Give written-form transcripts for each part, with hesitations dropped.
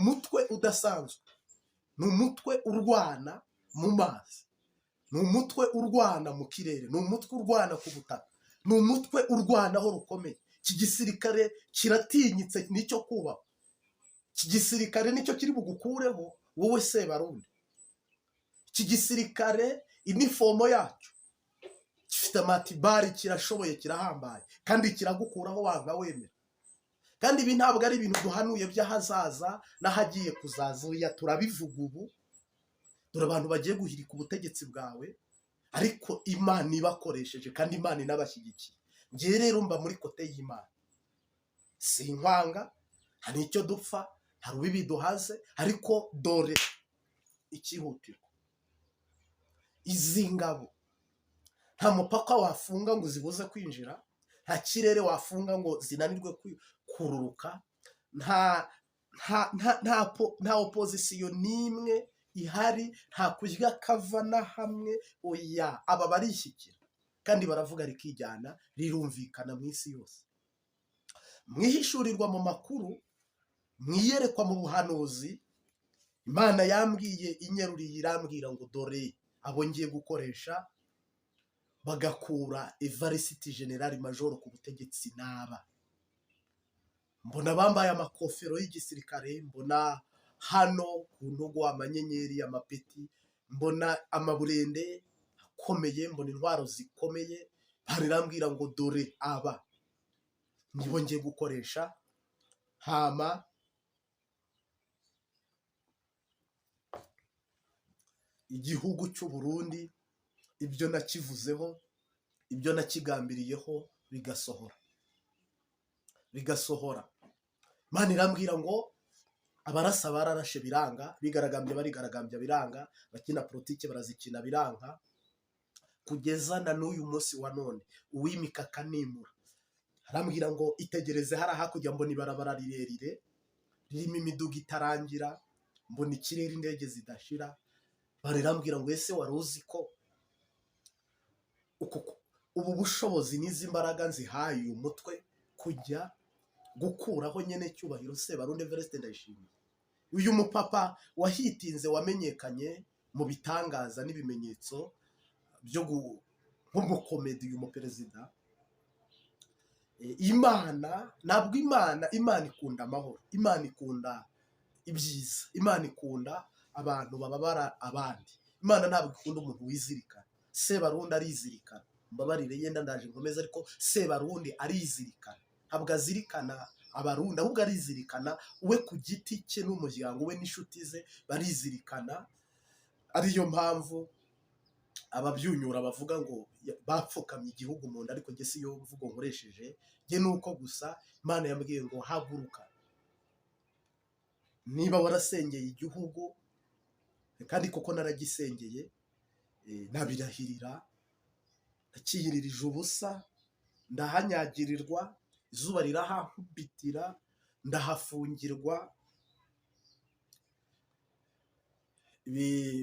umutwe udasanzwe, ni umutwe urwana mu mazi, ni umutwe urwana mu kirere, ni umutwe urwana ku butaka, ni umutwe urwana aho rukomeye. Iki gisirikare kiratinyitse, nicyo kubaho. Iki gisirikare nicyo kiri bugukureho wowe Sebarundi. Iki gisirikare inifomo yacyo gifite amatibari, kirashoboye, kirahambaye, kandi kiragukuraho wanga wemera. Kandi ibi ntabwo ari ibintu duhanuye by'ahazaza n'ahagiye kuzaza, oya, turabivuga ubu. Dore abantu bagiye guhirika ubutegetsi bwawe, ariko Imana ibakoresheje kandi Imana inabashyigikiye. Ngewe rero mba muri kote y'Imana, sinkwanga, hari icyo dupfa, hari ubibi duhaze, ariko dore ikihutirwa. Izi ngabo nta mupaka wafunga ngo zibuze kwinjira, nta kirere wafunga ngo zinanirwe kururuka, nta opozisiyo n'imwe ihari, nta kurya kava na hamwe, oya, aba barishyikira kandi baravuga rikijyana, rirumvikana mu isi yose. Mwihishurirwa mu makuru, mwiyerekwa mu buhanuzi, Imana yambwiye inyeruriye, irambwira ngo dore abo ngiye gukoresha bagakura Evariste General Major ku butegetsi n'aba. Mbona bambaye amakofero y'igisirikare, mbona hano ku ntugu amanyenyeri, amapeti, mbona amaburende akomeye, mbona intwaro zikomeye. Barambwira ngo dore aba nibo ngiye gukoresha. Hama igihugu cy'u Burundi, ibyo nakivuzeho, ibyo nakigambiriyeho bigasohora. Imana irambwira ngo abarasa bararashe biranga, bigaragambye barigaragambya biranga, bakina politike barazikina biranga, kugeza na n'uyu munsi wa none uwimika akanimura. Arambwira ngo itegereze hari hakurya, mbona ibarabara rirerire ririmo imiduga itarangira, mbona ikirere indege zidashira. Barambwira ngo ese wari uzi ko ubu bushobozi n'izi mbaraga nzihaye uyu mutwe kujya gukuraho nyene cyubahiro Sebarundi Evariste Ndayishimiye, uyu mupapa wahitinze, wamenyekanye mu bitangaza n'ibimenyetso byo nk'umukomedi, uyu muperezida. Imana ntabwo Imana ikunda amahoro, Imana ikunda ibyiza, Imana ikunda abantu bababara abandi. Imana ntabwo ikunda umuntu wizirikana. Sebarundi arizirikana, mbabarire yenda ndaje nkomeza, ariko Sebarundi arizirikana, ntabwo azirikana abarundi, ahubwo arizirikana we ku giti cye n'umuryango we n'inshuti ze barizirikana. Ariyo mpamvu ababyunyura bavuga ngo bapfukamye igihugu mu nda, ariko njye si yo mvugo nkoresheje. Njye nuko gusa Imana yambwiye ngo haguruka, niba warasengeye igihugu, kandi koko naragisengeye, nabirahirira, ndakihiririje ubusa, ndahanyagirirwa, izuba rirahankubitira, ndahafungirwa,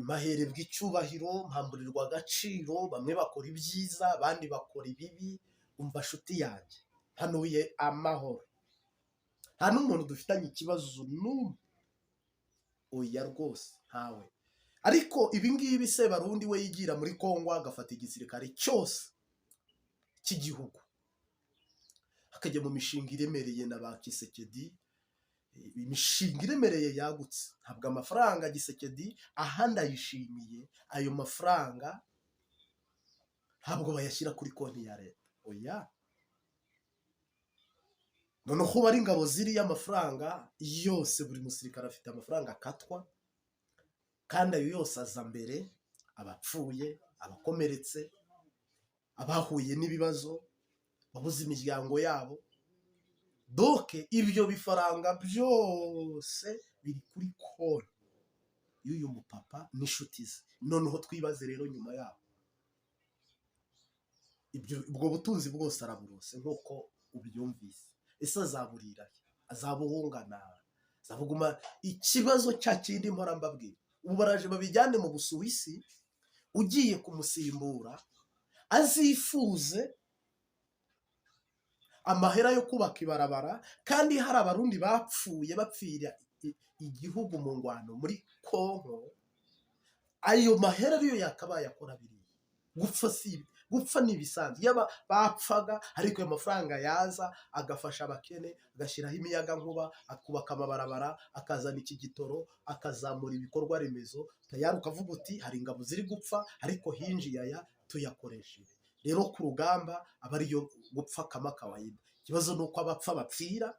maherebwa icyubahiro, mpamburirwa agaciro. Bamwe bakora ibyiza, abandi bakora ibibi. Umva nshuti yanjye, hanuye amahoro, nta n'umuntu dufitanye ikibazo n'umwe, oya rwose ntawe. Ariko ibi ngibi Sebarundi we yigira muri Kongo, agafata igisirikare cyose cy'igihugu akajya mu mishinga iremereye na ba Kisekedi, imishinga iremereye yagutse. Ntabwo amafaranga Gisekedi ahandi ayishimiye, ayo mafaranga ntabwo bayashyira kuri konti ya leta, oya. Noneho bari ingabo ziriya amafaranga yose, buri musirikare afite amafaranga akatwa, kandi ayo yose aza mbere abapfuye, abakomeretse, abahuye n'ibibazo, babuze imiryango yabo. Doke ibyo bifaranga byose biri kuri konti y'uyu mupapa n'inshuti ze. Noneho twibaze rero nyuma yabo, ubwo butunzi bwose araburose nk'uko ubyumvise. Ese azaburira, azabuhungana, azabuguma? Ikibazo cya kindi mpora mbabwira, ubu baraje babijyane mu Busuwisi, ugiye kumusimbura azifuze amahera yo kubaka ibarabara, kandi hari abarundi bapfuye bapfira igihugu mu ngwano muri Kongo, ayo mahera ariyo yakabaye akora biriya. Gupfa ni ibisanzwe, iyo bapfaga ariko ayo mafaranga yaza agafasha abakene, agashyiraho imiyaga nkuba, akubaka amabarabara, akazana iki gitoro, akazamura ibikorwa remezo, tayari ukavuga uti hari ingabo ziri gupfa ariko hinjiye aya tuyakoreshe. Rero ku rugamba aba ariyo gupfa kama kawaida. Ikibazo ni uko abapfa bapfira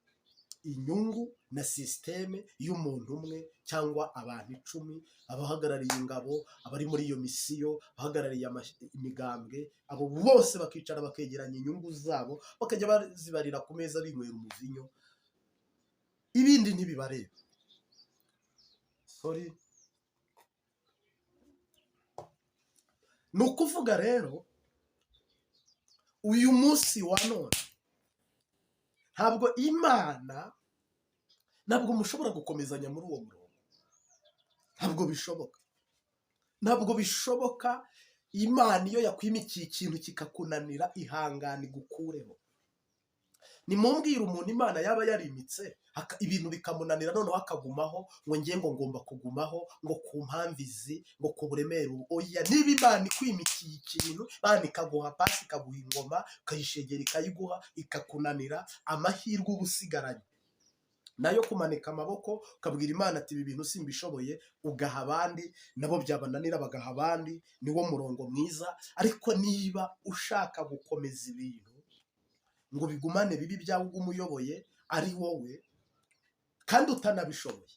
inyungu na sisiteme y'umuntu umwe cyangwa abantu 10, abahagarariye ingabo, abari muri iyo misiyo, abahagarariye imigambwe, abo bose bakicara bakegeranya inyungu zabo, bakajya bazibarira ku meza binywera umuvinyo, ibindi ntibibareba. Ni ukuvuga rero uyu munsi wa none ntabwo mushobora gukomezanya muri uwo murongo, ntabwo bishoboka. Imana iyo yakwimikiye ikintu kikakunanira, ihangane igukureho. Nimumbwire umuntu Imana yaba yarimitse ibintu bikamunanira noneho akagumaho ngo ngiye ngo ngomba kugumaho ngo ku mpamvu izi ngo ku buremere. Oya, niba Imana ikwimikiye ikintu, Imana ikaguha pasi, ikaguha ingoma, ukayishegera ikayiguha, ikakunanira, amahirwe uba usigaranye nayo kumanika amaboko ukabwira Imana ati ibi bintu simbishoboye, ugaha abandi, nabo byabananira bagaha abandi, niwo murongo mwiza. Ariko niba ushaka gukomeza ibintu ngo bigumane bibi byawe umuyoboye ari wowe kandi utanabishoboye,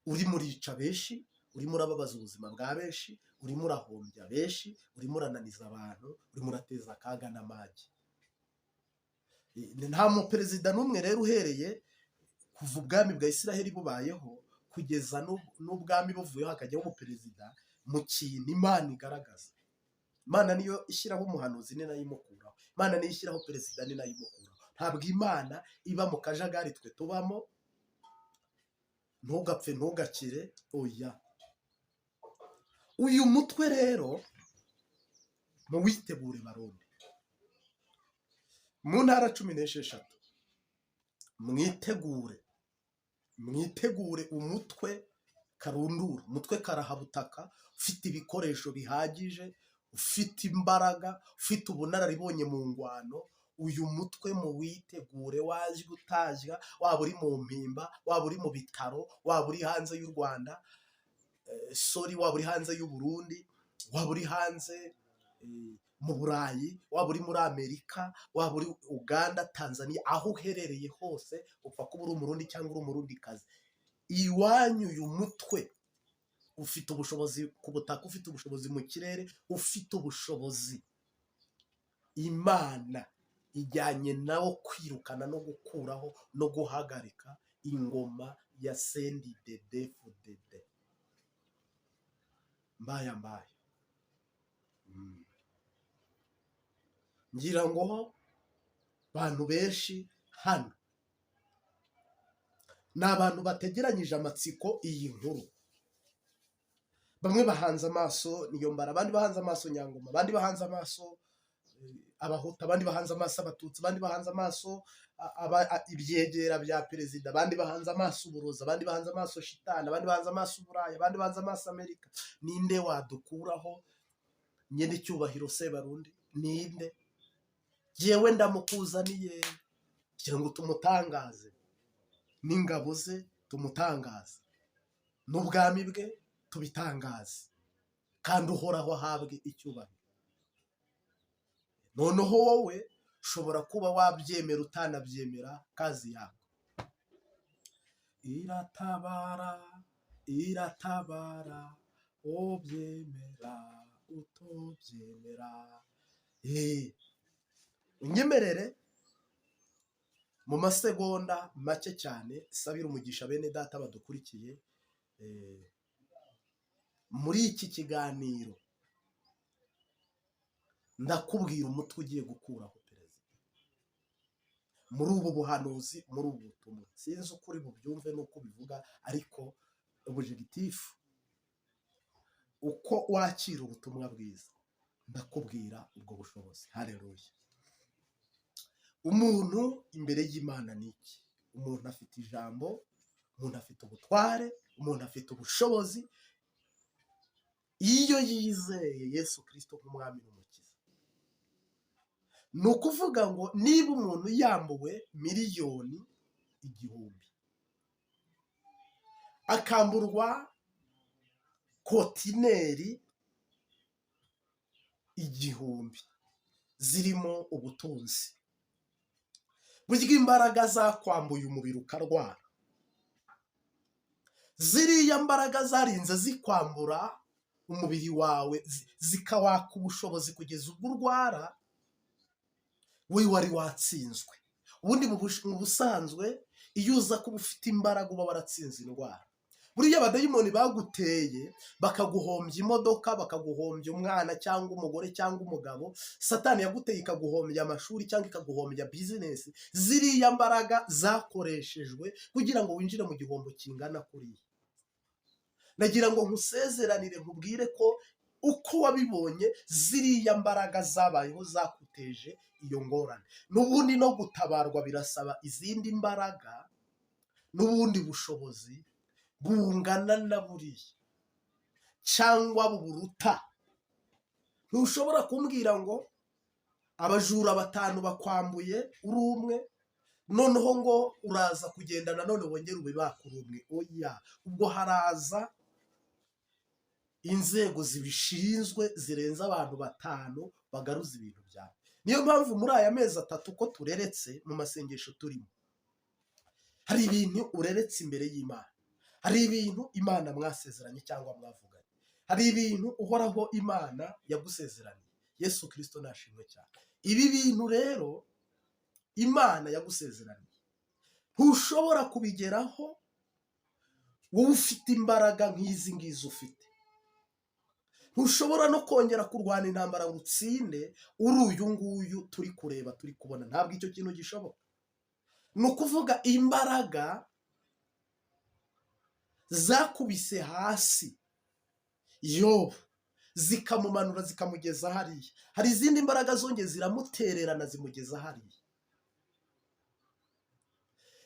urimo urica benshi, urimo urababaza ubuzima bwa benshi, urimo urahombya benshi, urimo urananiza abantu, urimo urateza akaga n'amage. Nta muperezida n'umwe rero uhereye kuva ubwami bwa Isiraheli bubayeho kugeza n'ubwami buvuyeho hakajyaho umuperezida mu kintu Imana igaragaza. Imana niyo ishyiraho umuhanuzi, ni nayo imukuraho. Imana niyo ishyiraho perezida, ni nayo imukuraho. Ntabwo Imana iba mu kajagari twe tubamo, ntugapfe ntugakire. Oya, uyu mutwe rero muwitegure barundi, mu ntara 16 mwitegure umutwe karundura, umutwe karahabutaka, ufite ibikoresho bihagije, ufite imbaraga, ufite ubunararibonye mu ngwano. Uyu mutwe muwitegure, waje gutajya, waba uri mu mpimba, waba uri mu bitaro, waba uri hanze y'u Rwanda, waba uri hanze y'u Burundi, waba uri hanze mu Burayi, waba uri muri Amerika, waba uri Uganda, Tanzania, aho uherereye hose, upfa kuba uri Umurundi cyangwa uri Umurundikazi, iwanyu uyu mutwe ufite ubushobozi ku butaka, ufite ubushobozi mu kirere, ufite ubushobozi. Imana ijyanye nawo kwirukana no gukuraho no guhagarika ingoma ya CNDD-FDD. Mbaya ngira ngo abantu benshi hano ni abantu bategeranyije amatsiko iyi nkuru. Bamwe bahanze amaso Niyombare, abandi bahanze amaso Nyangoma, abandi bahanze amaso Abahutu, abandi bahanze amaso Abatutsi, abandi bahanze amaso ibyegera bya perezida, abandi bahanze amaso Uburozi, abandi bahanze amaso Shitani, abandi bahanze amaso Uburayi, abandi bahanze amaso Amerika. Ninde wadukuraho nyene icyubahiro Sebarundi? Ninde? Jewe ndamukuzaniye kugira ngo tumutangaze, n'ingabo ze tumutangaze, n'ubwami bwe tubitangaze, kandi uhoraho ahabwe icyubahiro. Noneho wowe ushobora kuba wabyemera utanabyemera, kazi yako. Iratabara ubyemera utobyemera. Unyemerere mu masegonda make cyane sabira umugisha bene data badukurikiye muri iki kiganiro. Ndakubwira umutwe ugiye gukuraho perezida muri ubu buhanuzi, muri ubu butumwa. Sinzi ukuri bubyumve nuko bivuga, ariko ubujegitifu uko wakira ubutumwa bwiza, ndakubwira ubwo bushobozi. Haleluya. Umuntu imbere y'Imana ni iki? Umuntu afite ijambo umuntu afite ubutware, umuntu afite ubushobozi iyo yizeye Yesu Kristo nk'umwami n'umukiza. Ni ukuvuga ngo niba umuntu yambuwe miliyoni 1000, akamburwa kontineri 1000 zirimo ubutunzi, burya imbaraga zakwambuye umubiri ukarwara, ziriya mbaraga zarinze zikwambura umubiri wawe zikawaka ubushobozi kugeza ubwo urwara, we wari watsinzwe. Ubundi mu busanzwe iyo uza kuba ufite imbaraga uba waratsinze indwara. Buriya abadayimoni baguteye bakaguhombya imodoka, bakaguhombya umwana cyangwa umugore cyangwa umugabo, satani yaguteye ikaguhombya amashuri cyangwa ikaguhombya bizinesi, ziriya mbaraga zakoreshejwe kugira ngo winjire mu gihombo kingana kuriya. Nagira ngo nkusezeranire nkubwire ko uko wabibonye ziriya mbaraga zabayeho zakuteje iyo ngorane. N'ubundi no gutabarwa birasaba izindi mbaraga n'ubundi bushobozi bungana na buriya cyangwa buruta. Ntushobora kumbwira ngo abajura 5 bakwambuye uri umwe, noneho ngo uraza kugenda nanone wongera ube bakuru umwe. Oya, ubwo haraza inzego zibishinzwe zirenza abantu 5 bagaruza ibintu byawe. Niyo mpamvu muri aya mezi 3 ko tureretse mu masengesho turimo, hari ibintu ureretse imbere y'Imana, hari ibintu Imana mwasezeranye cyangwa mwavuganye, hari ibintu uhoraho Imana yagusezeranye. Yesu Kristo nashimwe cyane. Ibi bintu rero Imana yagusezeranye ntushobora kubigeraho wowe ufite imbaraga nk'izi ngizi ufite. Ntushobora no kongera kurwana intambara ngo utsinde uri uyu nguyu turi kureba, turi kubona. Ntabwo icyo kintu gishoboka. Ni ukuvuga imbaraga zakubise hasi Yobu zikamumanura zikamugeza hariya, hari izindi mbaraga zongeye ziramutererana zimugeza hariya.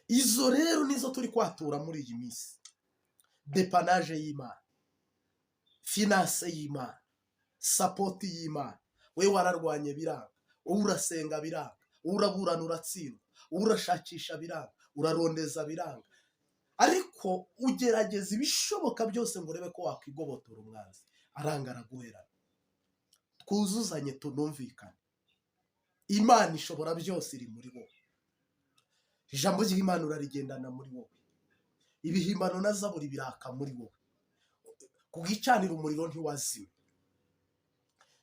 Izo rero nizo turi kwatura muri iyi minsi. Depanage y'Imana, finance y'Imana, sapoti y'Imana. We wararwanye biranga, wowe urasenga biranga, wowe uraburana uratsindwa, wowe urashakisha biranga, urarondeza biranga, ariko ugerageza ibishoboka byose ngo urebe ko wakwigobotora umwanzi, aranga araguherana. Twuzuzanye tunumvikane. Imana ishobora byose iri muri wowe. Ijambo ry'Imana urarigendana muri wowe. Ibihimbano na zaburi biraka muri wowe. Kugicanira umuriro ntiwazima.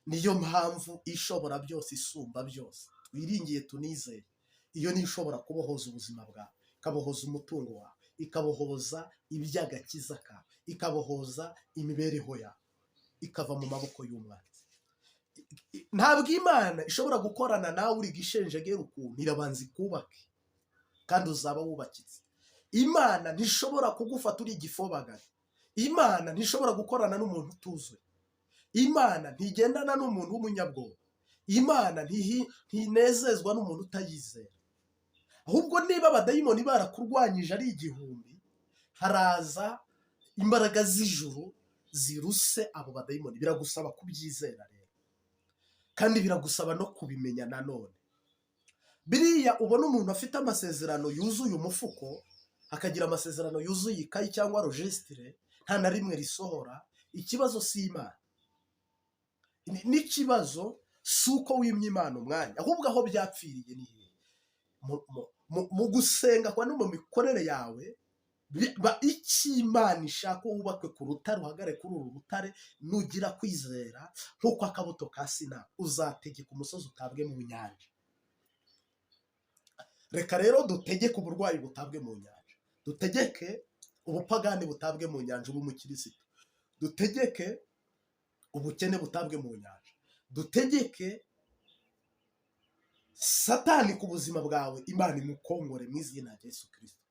Niyo mpamvu ishobora byose isumba byose twiringiye tunizeye. Iyo ni ishobora kubohoza ubuzima bwawe, ikabohoza umutungo wawe, ikabohoza iby'agakiza kawe, ikabohoza imibereho yawe, ikava mu maboko y'umwanzi. Ntabwo Imana ishobora gukorana nawe uri gishenjegera ukuntu, irabanza ikubake kandi uzaba wubakitse. Imana ntishobora kugufata uri igifobagana. Imana ntishobora gukorana n'umuntu utuzuye. Imana ntigendana n'umuntu w'umunyabwoba. Imana ntinezezwa n'umuntu utayizera. Ahubwo niba abadayimoni barakurwanyije ari 1000, haraza imbaraga z'ijuru ziruse abo badayimoni. Biragusaba kubyizera rero, kandi biragusaba no kubimenya nanone. Biriya ubona umuntu afite amasezerano yuzuye umufuko, akagira amasezerano yuzuye ikayi cyangwa registre, nta na rimwe risohora. Ikibazo si Imana, n'ikibazo si uko wimye Imana umwanya, ahubwo aho byapfiriye ni hehe? Mu gusenga kwa no mu mikorere yawe. Icyo Imana ishaka wubakwe ku rutare, uhagare kuri uru rutare. Nugira kwizera nk'uko akabuto ka Sina, uzategeka umusozi utabwe mu nyanja. Reka rero dutegeke uburwayi butabwe mu nyanja, dutegeke ubupagani butabwe mu nyanja ubu mukirisitu, dutegeke ubukene butabwe mu nyanja, dutegeke Satani ku buzima bwawe. Imana imukongore mu izina rya Yesu Kristo.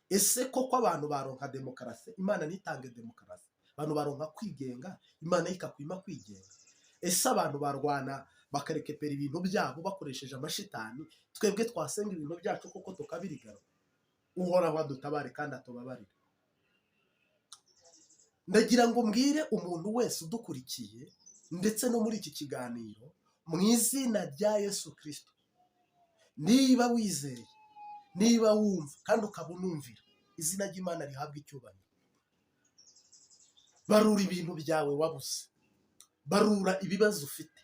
Ese koko abantu baronka demokarasi? Imana nitange demokarasi. Abantu baronka kwigenga? Imana ikakwima kwigenga. Ese abantu barwana bakarekepera ibintu byabo bakoresheje amashitani, twebwe twasenga ibintu byacu koko tukabirigara? uhoraho adutabare kandi atubabarire. Ndagira ngo mbwire umuntu wese udukurikiye ndetse no muri iki kiganiro, mu izina rya Yesu Kristo, niba wizeye, niba wumva kandi ukaba unumvira, izina ry'Imana rihabwa icyubahiro. Barura ibintu byawe wabuze, barura ibibazo ufite,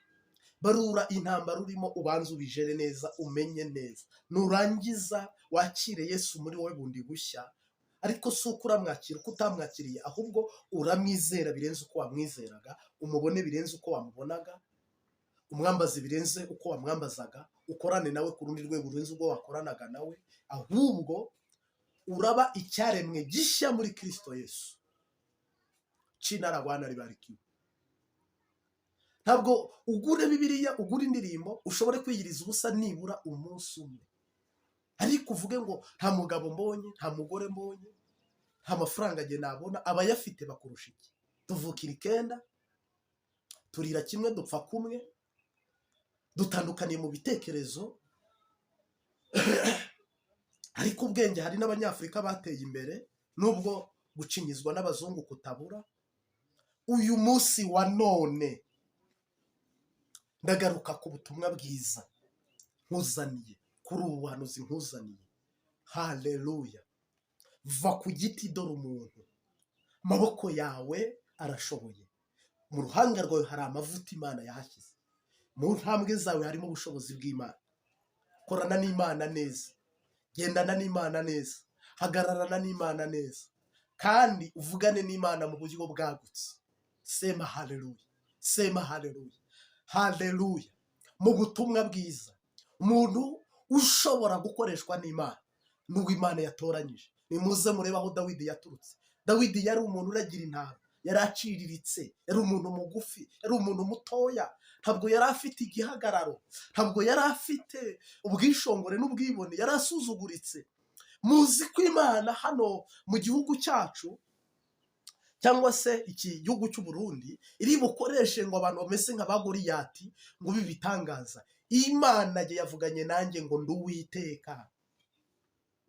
barura intambara urimo, ubanza ubijere neza, umenye neza. Nurangiza wakire Yesu muri wowe bundi bushya, ariko si uko uramwakira uko utamwakiriye, ahubwo uramwizera birenze uko wamwizeraga, umubone birenze uko wamubonaga, umwambaze birenze uko wamwambazaga, ukorane nawe ku rundi rwego rurenze ubwo wakoranaga nawe, ahubwo uraba icyaremwe gishya muri Kristo Yesu. China ragwana ribarikiwe. Ntabwo ugure Bibiliya, ugure indirimbo ushobore kwiyiriza ubusa nibura umunsi umwe, ariko uvuge ngo nta mugabo mbonye, nta mugore mbonye, nta mafaranga nge nabona. Abayafite bakurusha iki? Tuvukira ikenda, turira kimwe, dupfa kumwe, dutandukaniye mu bitekerezo, ariko ubwenge hari n'Abanyafurika bateye imbere, nubwo gucinyizwa n'abazungu kutabura. Uyu munsi wa none ndagaruka ku butumwa bwiza nkuzaniye, kuri ubu buhanuzi nkuzaniye. Haleluya! Va ku giti, dore umuntu. Maboko yawe arashoboye, mu ruhanga rwawe hari amavuta Imana yahashyize, mu ntambwe zawe harimo ubushobozi bw'Imana. Korana n'Imana neza, gendana n'Imana neza, hagararana n'Imana neza, kandi uvugane n'Imana mu buryo bwagutse. Sema haleluya, sema haleluya, haleluya. Mu butumwa bwiza, umuntu ushobora gukoreshwa n'Imana n'ubwo Imana yatoranyije. Nimuze murebe aho Dawidi yaturutse. Dawidi yari umuntu uragira intama, yari aciriritse, yari umuntu mugufi, yari umuntu mutoya, ntabwo yari afite igihagararo, ntabwo yari afite ubwishongore n'ubwibone, yari asuzuguritse. Muzi ko Imana hano mu gihugu cyacu, cyangwa se iki gihugu cy'u Burundi, iri bukoreshe ngo abantu bameze nka ba Goliyati ngo bibitangaza. Imana ye yavuganye nanjye ngo ndi Uwiteka.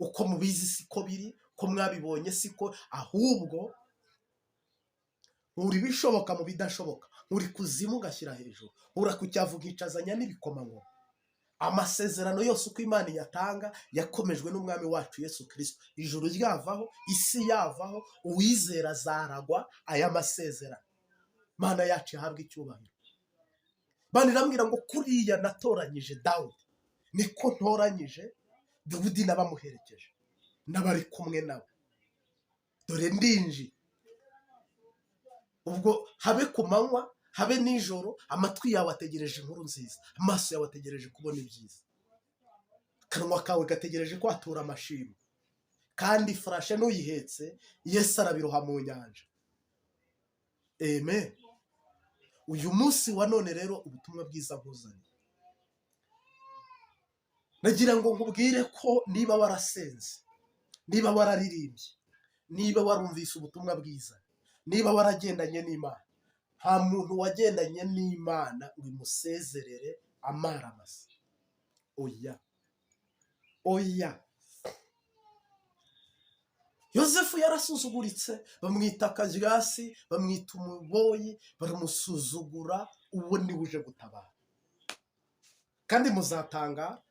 Uko mubizi siko biri, ko mwabibonye siko, ahubwo uri bishoboka mu bidashoboka, uri kuzimu ugashyira hejuru, ura ku cyavu ukicazanya n'ibikomangoma. Amasezerano yose uko Imana yatanga yakomejwe n'Umwami wacu Yesu Kristo. Ijuru ryavaho, isi yavaho, uwizera azaragwa aya masezerano. Imana yacu yahabwa icyubahiro. Imana irambwira ngo kuriya natoranyije Dawudi, niko ntoranyije Dawudi n'abamuherekeje n'abari kumwe nawe. Dore ndinji, ubwo habe ku manywa habe nijoro, amatwi yawe ategereje inkuru nziza, amaso yawe ategereje kubona ibyiza, akanwa kawe gategereje kwatura amashimwe, kandi ifarashi n'uyihetse Yesu arabiroha mu nyanja. Amen. Uyu munsi wa none rero ubutumwa bwiza nkuzaniye, nagira ngo nkubwire ko niba warasenze, niba wararirimbye, niba warumvise ubutumwa bwiza, niba waragendanye n'Imana, nta muntu wagendanye n'Imana ngo imusezerere amaramasa. Oya, oya. Yosefu yarasuzuguritse, bamwita Karyasi, bamwita umuboyi, baramusuzugura. Uwo ni uje gutabara, kandi muzatangara,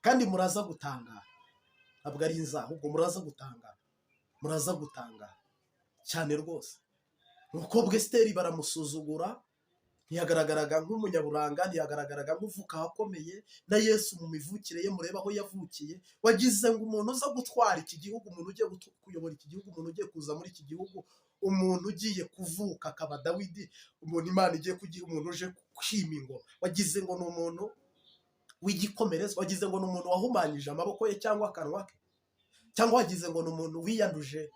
kandi muraza gutangara. Ntabwo ari inza, ahubwo muraza gutangara, muraza gutangara cyane rwose. Umukobwa Esiteri baramusuzugura, ntiyagaragaraga nk'umunyaburanga, ntiyagaragaraga nk'uvuka ahakomeye. Na Yesu mu mivukire ye, mureba aho yavukiye. Wagize ngo umuntu uza gutwara iki gihugu, umuntu ugiye kuyobora iki gihugu, umuntu ugiye kuza muri iki gihugu, umuntu ugiye kuvuka akaba Dawidi, umuntu Imana igiye kugira, umuntu uje kwima ingoma, wagize ngo ni umuntu w'igikomerezwa, wagize ngo ni umuntu wahumanyije amaboko ye cyangwa akanwa ke, cyangwa wagize ngo ni umuntu wiyanduje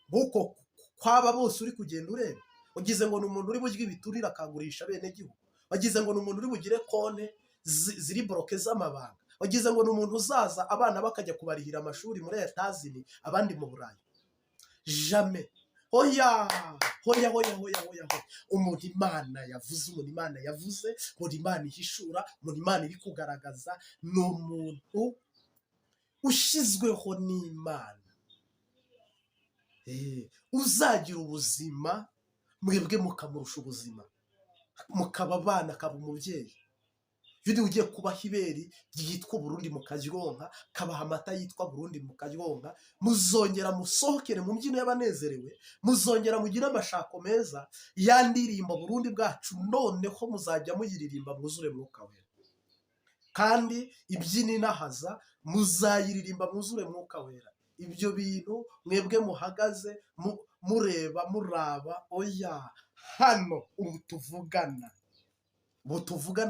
nk'uko kwaba bose uri kugenda ureba. Wagize ngo ni umuntu uri burya ibiturire akagurisha bene gihugu. Wagize ngo ni umuntu uri bugire konte ziri boroke z'amabanga. Wagize ngo ni umuntu uzaza abana bakajya kubarihira amashuri muri Etazini, abandi mu Burayi. Jamais. Hoya, hoya, hoya, hoya, hoya. Umuntu Imana yavuze, umuntu Imana yavuze, umuntu Imana ihishura, umuntu Imana iri kugaragaza, ni umuntu ushyizweho n'Imana, uzagira ubuzima, mwebwe mukamurusha ubuzima, mukaba abana, akaba umubyeyi. Iyo ugiye kubaha ibere ryitwa Burundi mukaryonka, kabaha amata yitwa Burundi mukaryonka, muzongera musohokere mu mbyino y'abanezerewe, muzongera mugire amashako meza, ya ndirimbo Burundi bwacu noneho muzajya muyiririmba mwuzure mwuka wera, kandi ibyina inahaza muzayiririmba mwuzure mwuka wera. Ibyo bintu mwebwe muhagaze mureba muraba, oya hano ubu tuvugana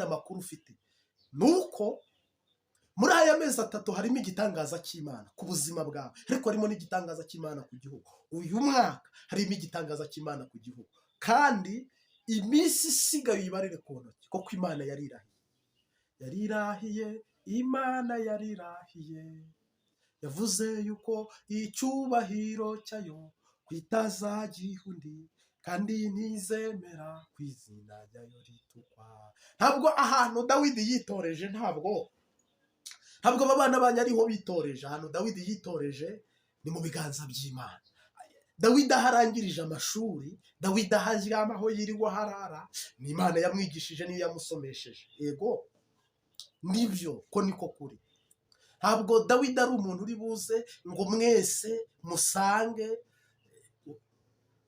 amakuru ufite nuko muri aya mezi 3 harimo igitangaza cy'Imana ku buzima bwawe, ariko harimo n'igitangaza cy'Imana ku gihugu. Uyu mwaka harimo igitangaza cy'Imana ku gihugu, kandi iminsi isigaye uyibarire ku ntoki, kuko Imana yarirahiye, Imana yarirahiye, yavuze yuko icyubahiro cyayo kwitazagiha undi, kandi ntizemera ku izina ryayo ritukwa. Ntabwo ahantu Dawidi yitoreje, ntabwo abana banyu ariho bitoreje. Ahantu Dawidi yitoreje ni mu biganza by'Imana. Dawidi aho arangirije amashuri, Dawidi aho aryama, aho yiriwe harara, ni Imana yamwigishije niyo yamusomesheje. Yego nibyo, ko niko kuri. Ntabwo Dawidi ari umuntu uri buze ngo mwese musange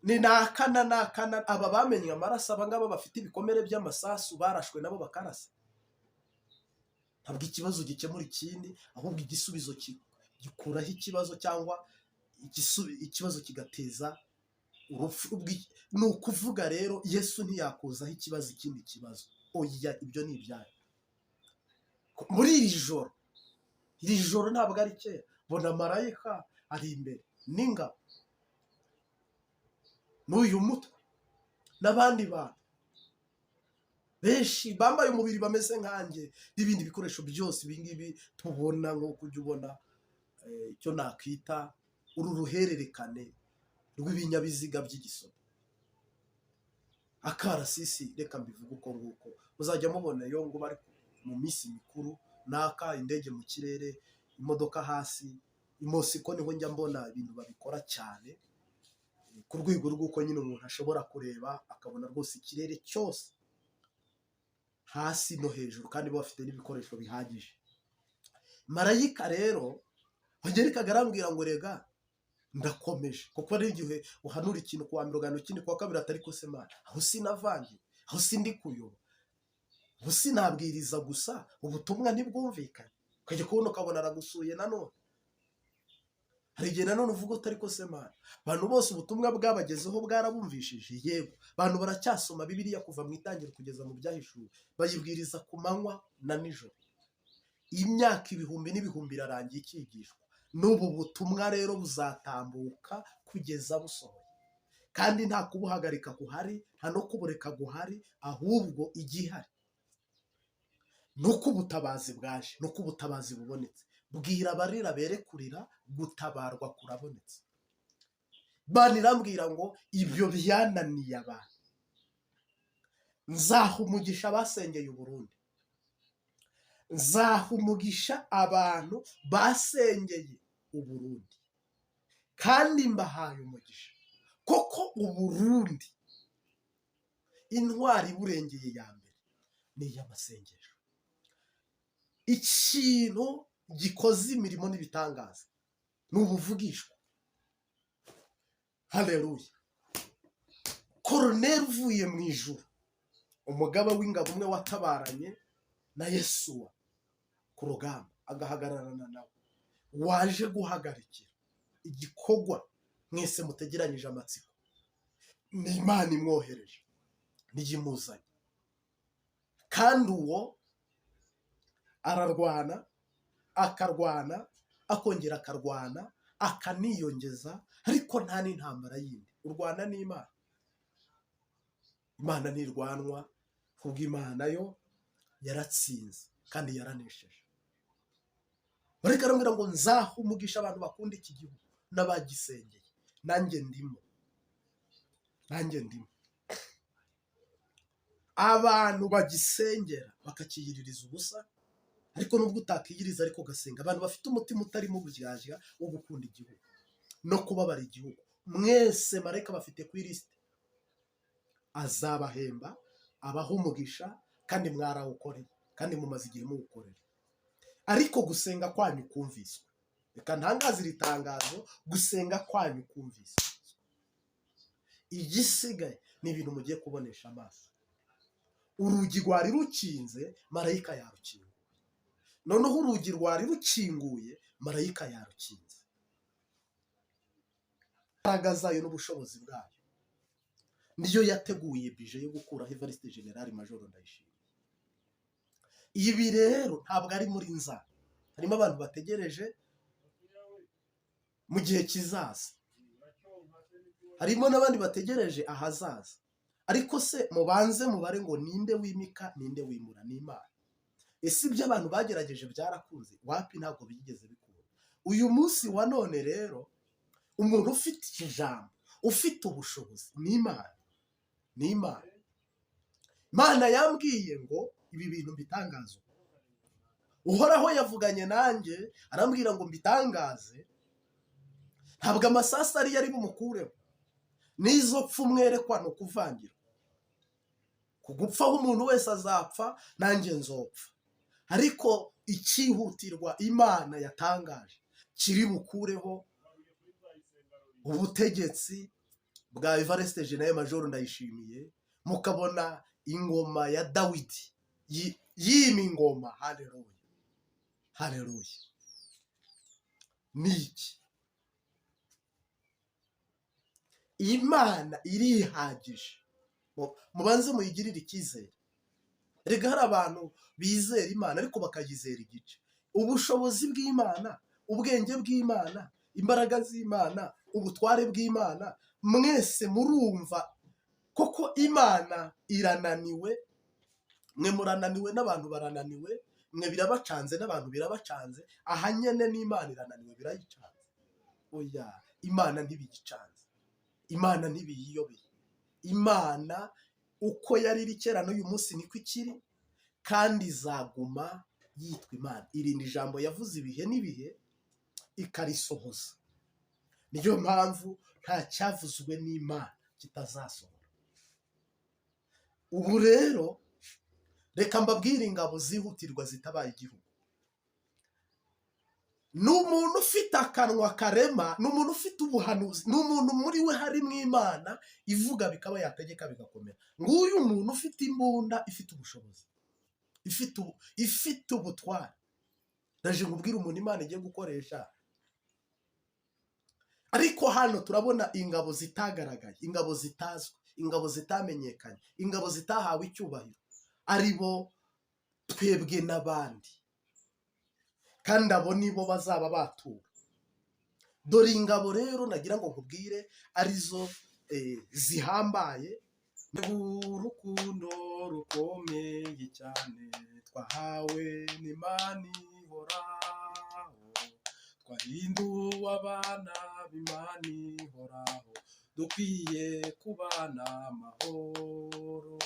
ni nakana aba bamenye amaraso, abangaba bafite ibikomere by'amasasu barashwe nabo bakarasa. Ntabwo ikibazo gikemura ikindi, ahubwo igisubizo gikuraho ikibazo, cyangwa ikibazo kigateza urupfu. Ni ukuvuga rero Yesu ntiyakuzaho ikibazo ikindi kibazo, oya, ibyo ni ibyayo. Muri iri joro ntabwo ari kera, bona marayika ari imbere n'ingabo n'uyu mutwe n'abandi bantu benshi bambaye umubiri bameze nkanjye, n'ibindi bikoresho byose ibingibi tubona, nko kujya ubona icyo nakwita uru ruhererekane rw'ibinyabiziga by'igisoro, akarasisi, reka mbivuge uko nguko. Muzajya mubona iyo ngo bari mu minsi mikuru, naka indege mu kirere, imodoka hasi, imosiko, niho njya mbona ibintu babikora cyane, ku rwego rw'uko nyine umuntu ashobora kureba akabona rwose ikirere cyose hasi no hejuru, kandi bafite n'ibikoresho bihagije. Marayika rero wagerekaga arambwira ngo rega ndakomeje, kuko ari igihe uhanura ikintu kuwa mbere ugahana ikindi kuwa kabiri, atari ko se Mana, aho sinavangiye, aho sindi kuyoba, aho sinabwiriza gusa ubutumwa ntibwumvikane, ukajya kubona ukabona aragusuye nanone. Hari igihe nanone uvuga utari ko se Mana, abantu bose ubutumwa bwabagezeho bwarabumvishije, yego abantu baracyasoma Bibiliya kuva mu itangiro kugeza mu byahishuwe, bayibwiriza ku manywa na nijoro, imyaka ibihumbi n'ibihumbi irarangiye ikigishwa. N'ubu butumwa rero buzatambuka kugeza busohoye, kandi nta kubuhagarika guhari, nta no kubureka guhari, ahubwo igihari nuko ubutabazi bwaje, nuko ubutabazi bubonetse. Bwira abarira bere kurira, gutabarwa kurabonetse. Bana irambwira ngo ibyo byananiye abantu, nzaha umugisha basengeye Uburundi, nzaha umugisha abantu basengeye Uburundi, kandi mbahaye umugisha, koko Uburundi intwari burengeye ya mbere ni iy'amasengesho. Ikintu gikoze imirimo n'ibitangaza ni ubuvugishwa. Haleluya. Koroneli uvuye mu ijuru, umugaba w'ingabo umwe watabaranye na Yesuwa ku rugamba, agahagararana nawe, waje guhagarikira igikorwa mwese mutegeranyije amatsiko, ni Imana imwohereje n'iyimuzanye, kandi uwo ararwana, akarwana, akongera akarwana, akaniyongeza, ariko nta n'intambara yindi. Urwana n'Imana, Imana ntirwanwa, kubwo Imana yo yaratsinze kandi yaranesheje. Bareka arambwira ngo nzaha umugisha abantu bakunda iki gihugu n'abagisengeye, nanjye ndimo. Abantu bagisengera bakakiyiririza ubusa, ariko nubwo utakiyiriza ariko ugasenga, abantu bafite umutima utarimo uburyarya wo gukunda igihugu no kubabara igihugu, mwese marayika bafite ku ilisiti, azabahemba abaha umugisha kandi mwarawukoreye kandi mumaze igihe muwukorera. Ariko gusenga kwanyu kumviswe, reka ntangaze iri tangazo, gusenga kwanyu kumviswe. Igisigaye ni ibintu mugiye kubonesha amaso. Urugi rwari rukinze, marayika yarukinguye. Noneho urugi rwari rukinguye, marayika yarukinze. Imbaraga zayo n'ubushobozi bwayo niyo yateguye bije yo gukuraho Evariste General Majoro Ndayishimiye. Ibi rero ntabwo ari muri nzara, harimo abantu bategereje mu gihe kizaza, harimo n'abandi bategereje ahazaza. Ariko se mubanze mubare ngo ninde wimika ninde wimura? Ni Imana. Ese ibyo abantu bagerageje byarakunze? Wapi, ntabwo bigeze bikunda. Uyu munsi wa none rero umuntu ufite ijambo, ufite ubushobozi ni Imana. Ni Imana. Imana yambwiye ngo ibi bintu mbitangaze. Uhoraho yavuganye nanjye arambwira ngo mbitangaze. Ntabwo amasasa ari yari bumukureho, n'izo pfu mwerekwa no kuvangira. Kugupfaho umuntu wese azapfa, nanjye nzopfa. Ariko icyihutirwa Imana yatangaje kiri bukureho ubutegetsi bwa Evariste General Majoro Ndayishimiye, mukabona ingoma ya Dawidi yima ingoma. Haleluya, haleluya. Niki? Imana irihagije, mubanze muyigirire icyizere. Rega hari abantu bizera Imana ariko bakayizera igice. Ubushobozi bw'Imana, ubwenge bw'Imana, imbaraga z'Imana, ubutware bw'Imana, mwese murumva koko Imana irananiwe? Mwe murananiwe n'abantu barananiwe, mwe birabacanze n'abantu birabacanze, aha nyene n'Imana irananiwe birayicanze. Oya, Imana ntibiyicanze, Imana ntibiyiyobeye. Imana uko yari iri kera n'uyu munsi niko ikiri, kandi izaguma yitwa Imana. Irinda ijambo yavuze ibihe n'ibihe ikarisohoza. Niyo mpamvu nta cyavuzwe n'Imana kitazasohora. Ubu rero reka mbabwire ingabo zihutirwa zitabaye igihugu. N'umuntu ufite akanwa karema, n'umuntu ufite ubuhanuzi, n'umuntu muri we harimo Imana ivuga bikaba, yategeka bigakomera. Nguyu umuntu ufite imbunda, ifite ubushobozi, ifite ubutware. Ndaje nkubwire umuntu Imana igiye gukoresha. Ariko hano turabona ingabo zitagaragaye, ingabo zitazwi, ingabo zitamenyekanye, ingabo zitahawe icyubahiro, ari bo twebwe n'abandi. Kandi abo nibo bazaba batura. Dore ingabo rero nagira ngo nkubwire arizo zihambaye. Urukundo rukomeye cyane twahawe n'Imana ihoraho, twahinduwe abana b'Imana ihoraho, dukwiye kubana amahoro.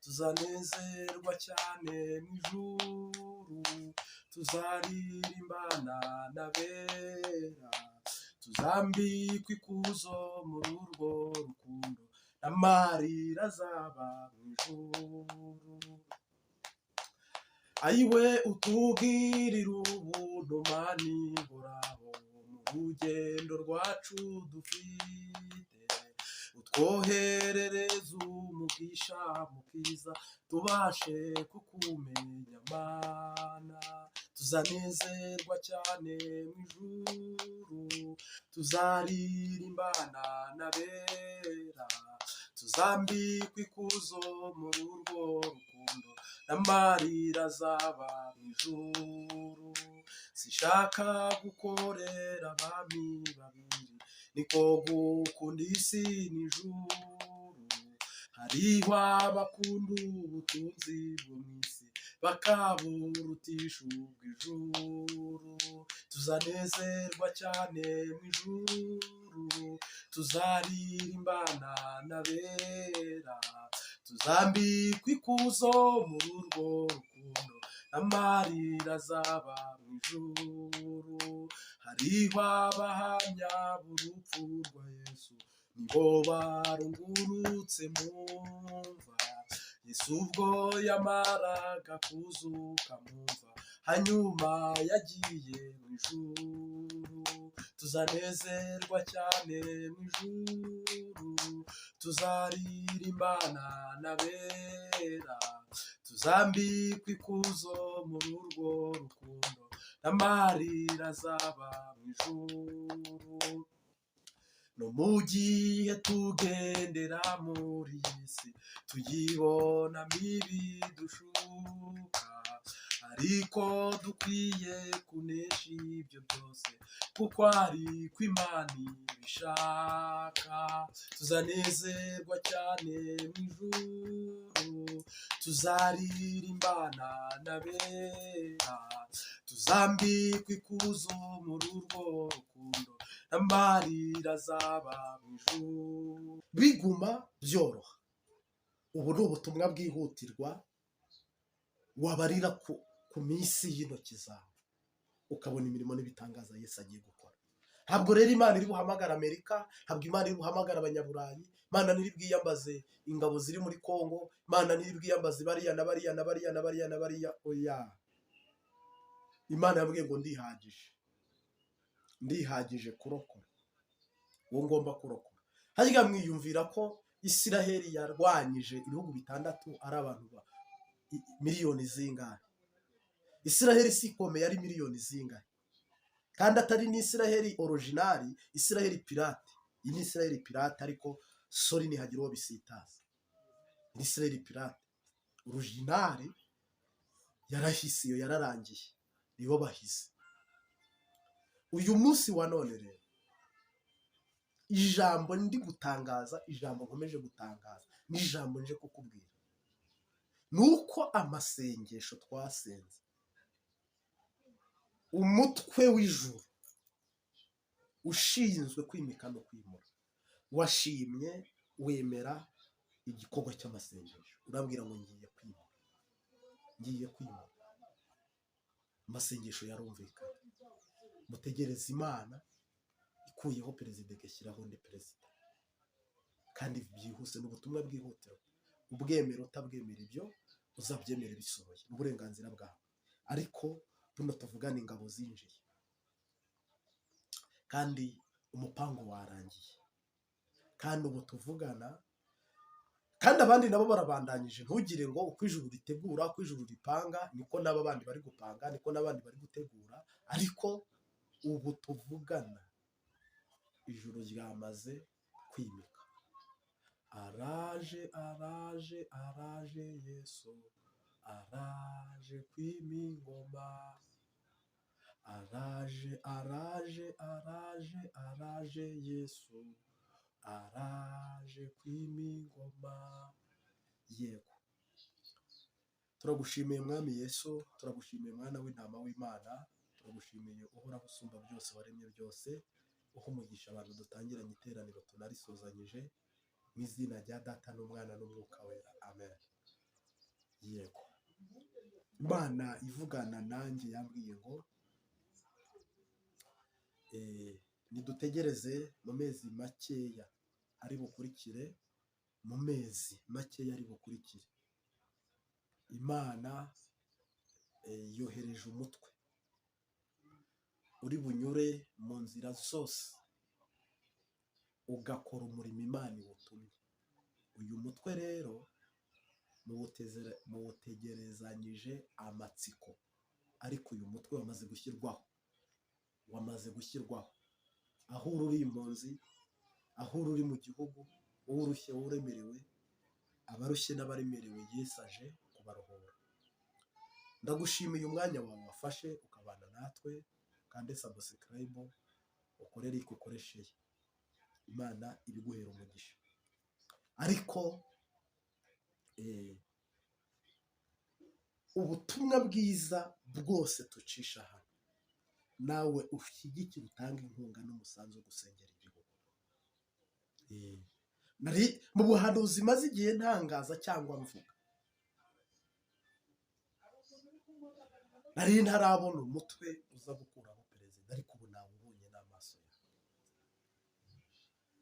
Tuzanezerwa cyane mu ijuru, tuzaririmbana n'abera, tuzambikwa ikuzo muri urwo rukundo, n'amarira azaba mu ijuru. Ayiwe utugirira ubuntu Mana ihoraho, mu rugendo rwacu dufite, utwoherereza umugisha mukiza, tubashe kukumenya Mana. Tuzanezerwa cyane mu ijuru, tuzaririmbana n'abera, tuzambikwa ikuzo muri urwo rukundo, n'amarira azaba mu ijuru. Sishaka gukorera abami babiri, niko gukunda isi n'ijuru. Hariho abakunda ubutunzi bwo mu isi, bakaburutisha ubw'ijuru. Tuzanezerwa cyane mu ijuru, tuzaririmbana n'abera, tuzambikwa ikuzo muri urwo rukundo, amarira azaba mu ijuru. Hariho abahamya b'urupfu rwa Yesu, nibo barungurutse mu mva. Yesu ubwo yamaraga kuzuka mu mva, hanyuma yagiye mu ijuru. Tuzanezerwa cyane mu ijuru, tuzaririmbana n'abera, tuzambikwa ikuzo muri urwo rukundo, n'amarira azaba mu ijuru. No mu gihe tugendera muri iyi si, tuyibonamo ibidushuka, ariko dukwiye kunesha ibyo byose, kuko ari ko Imana ibishaka. Tuzanezerwa cyane mu ijuru, tuzaririmbana n'abera, tuzambikwa ikuzo muri urwo rukundo, n'amarira azaba mu ijuru. Biguma byoroha. Ubu ni ubutumwa bwihutirwa wabarira ku minsi y'intoki zawe, ukabona imirimo n'ibitangaza Yesu agiye gukora. Ntabwo rero Imana iri buhamagara Amerika, ntabwo Imana iri buhamagara Abanyaburayi, Imana ntiri bwiyambaze ingabo ziri muri Kongo, Imana ntiri bwiyambaze bariya na bariya na bariya na bariya na bariya. Oya, Imana yambwiye ngo ndihagije kurokora uwo ngomba kurokora. Harya mwiyumvira ko Isiraheli yarwanyije ibihugu bitandatu ari abantu miliyoni zingahe? Isiraheli si ikomeye ari miliyoni zingahe? Kandi atari ni Isiraheli originali, Isiraheli pirate. Iyi ni Isiraheli pirate, ariko sori nihagira uwo bisitaza. Ni Isiraheli pirate. Originali yarahise, iyo yararangiye, nibo bahize. Uyu munsi wa none rero, ijambo ndi gutangaza, ijambo nkomeje gutangaza, ni ijambo nje kukubwira, nuko amasengesho twasenze, umutwe w'ijuru ushinzwe kwimika no kwimura, washimye wemera igikorwa cy'amasengesho. Urambwira ngo ngiye kwimura. Amasengesho yarumvikana. Mutegereze Imana ikuyeho perezida igashyiraho undi perezida, kandi byihuse. N'ubutumwa bwihutirwa. Ubwemera utabwemera, ibyo uzabyemera bisohoye, n'uburenganzira bwawe. Ariko buno tuvugana ingabo zinjiye, kandi umupango warangiye, kandi ubu tuvugana, kandi abandi nabo barabandanyije. Ntugire ngo uko ijuru ritegura, uko ijuru ripanga, niko n'aba bandi bari gupanga, niko n'abandi bari gutegura. Ariko ubu tuvugana, ijuru ryamaze kwimika. Araje Yesu, araje kwima ingoma. Araje Yesu, araje kwima ingoma. Yego, turagushimiye Mwami Yesu, turagushimiye Mwana w'intama w'Imana, turagushimiye uhoraho usumba byose, waremye byose, uha umugisha abantu dutangiranye iteraniro tunarisozanyije, mu izina rya Data n'Umwana n'Umwuka Wera, amen. Yego, Imana ivugana nanjye yambwiye ngo nidutegereze mu mezi makeya ari bukurikire, mu mezi makeya ari bukurikire, Imana yohereje umutwe uri bunyure mu nzira zose, ugakora umurimo Imana iwutumye. Uyu mutwe rero muwutegerezanyije amatsiko, ariko uyu mutwe wamaze gushyirwaho. Aho uri impunzi, aho uri mu gihugu, wowe urushye, wowe uremerewe, abarushye n'abaremerewe, Yesu aje kubaruhura. Ndagushimiye umwanya wawe wafashe ukabana natwe, kandi subscribe ukorere iko ukoresheye. Imana ibiguhera umugisha. Ariko ubutumwa bwiza bwose tucisha hano, nawe ushyigikira, utanga inkunga n'umusanzu wo gusengera igihugu. Mu buhanuzi maze igihe ntangaza cyangwa mvuga, nari ntarabona umutwe uza gukuraho perezida ariko ubu nawubonye n'amaso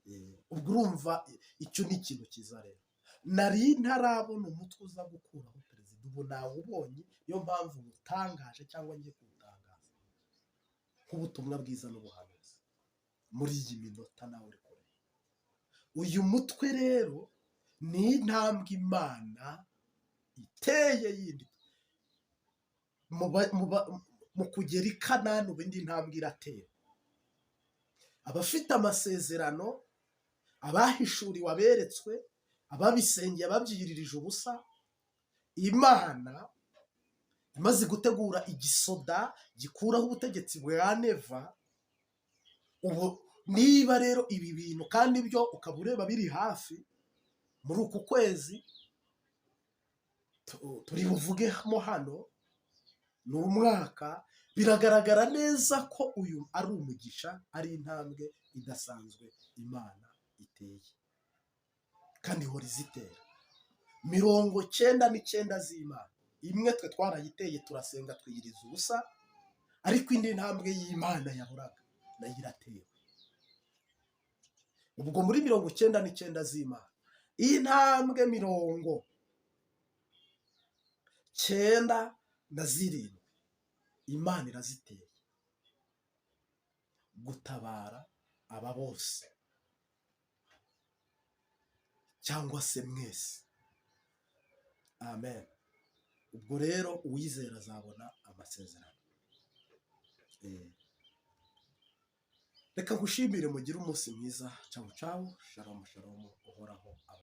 yawe. Ubwo urumva icyo ni ikintu cyiza rero, nari ntarabona umutwe uza gukuraho perezida ubu nawubonye, niyo mpamvu ngutangaje cyangwa ngiye kuwutangaza nk'ubutumwa bwiza n'ubuhanuzi muri iyi minota nawe uri kure. Uyu mutwe rero ni intambwe Imana iteye yindi mu kugera i Kanani. ubu indi ntambwe iratera. Abafite amasezerano, abahishuriwe, aberetswe, ababisengeye, ababyiririje ubusa, Imana imaze gutegura igisoda gikuraho ubutegetsi bwa Neva. ubu niba rero ibi bintu kandi byo ukaba ureba biri hafi muri uku kwezi turi buvugemo hano, ni umwaka, biragaragara neza ko uyu ari umugisha, ari intambwe idasanzwe Imana iteye kandi ihora izitera. 99 z'Imana, imwe twe twarayiteye turasenga twiyiriza ubusa, ariko indi ntambwe y'Imana yahoraga nayo iratewe. Ubwo muri 99 z'Imana, iyi ntambwe 97 Imana iraziteye gutabara aba bose cyangwa se mwese. Amen. Ubwo rero uwizera azabona amasezerano. Reka ngushimire, mugire umunsi mwiza. Ciao ciao, shalom shalom, uhoraho.